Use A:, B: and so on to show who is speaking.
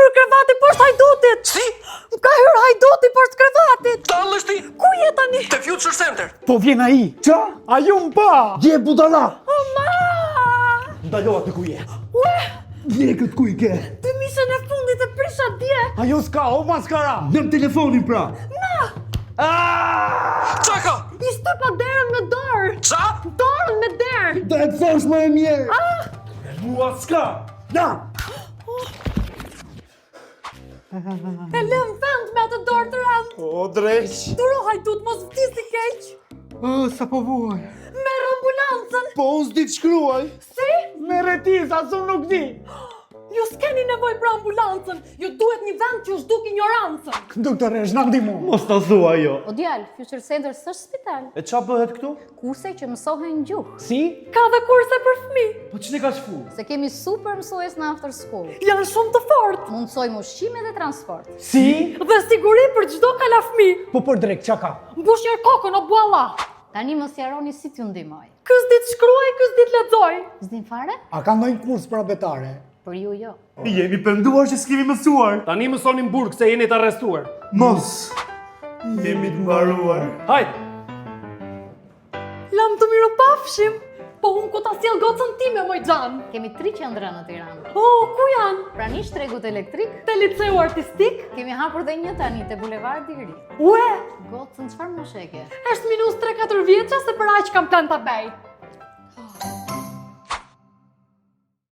A: hyrë krevati poshtë hajdutit.
B: Si?
A: Më ka hyrë hajduti poshtë krevatit.
B: Dallesh ti?
A: Ku je tani?
B: Te Future Center.
C: Po vjen ai. Qa? A ju më pa?
D: Je budala!
A: O ma!
D: Ndaloha të ku je.
A: Ue,
D: Je këtë ku i ke.
A: të mishën e fundit e prisha dje.
C: Ajo s'ka, o maskara.
D: Nëm telefonin pra.
B: Qa ka?
A: I shtypa derën me dorë.
B: Qa?
A: Dorën me derë.
D: Da e të thash më e mirë. Mua s'ka. Na!
A: E lëm vend me atë dorë të rëndë.
C: O, dreq.
A: Duro hajdut, mos vdisi keq.
C: O, sa po vuaj.
A: Merë ambulancën.
C: Po, unë s'di të shkruaj.
A: Si?
C: Me retis, asë unë nuk di.
A: Ju s'keni nevoj për ambulancën. Ju duhet një vend që është duk ignorancën.
C: Doktoresh, na ndihmo.
D: Mos ta thua jo.
E: O djalë, Future Center s'është spital.
D: E qa bëhet këtu?
E: Kurse që mësohen gjuhë.
C: Si?
A: Ka dhe kurse për fëmi.
D: Po ç'ne ka shfu?
E: Se kemi super mësues në after school.
A: Janë shumë të fort.
E: Mundsojmë ushqime dhe transport.
C: Si?
A: Dhe siguri për çdo kala fëmi.
C: Po për drejt, qa ka?
A: Mbush një kokën o bualla.
E: Tani mos jaroni si t'ju ndihmoj.
A: Kës dit shkruaj, kës dit lexoj.
E: S'din fare?
C: A ka ndonjë kurs për abetare?
E: Për ju jo.
D: Jemi penduar që s'kemi mësuar.
B: Tani mësoni në burg se jeni të arrestuar.
D: Mos. Jemi të mbaruar.
B: Hajde.
A: Lam të miru pafshim. Po unë ku ta sjell gocën time, moj xhan.
E: Kemi 3 qendra në Tiranë.
A: Oh, ku janë?
E: Pranisht tregut elektrik,
A: Te liceu artistik?
E: kemi hapur dhe një tani te bulevardi i ri.
A: Ue,
E: Gocën çfarë moshe ke?
A: është minus 3-4 vjeça se për aq kam plan ta bej.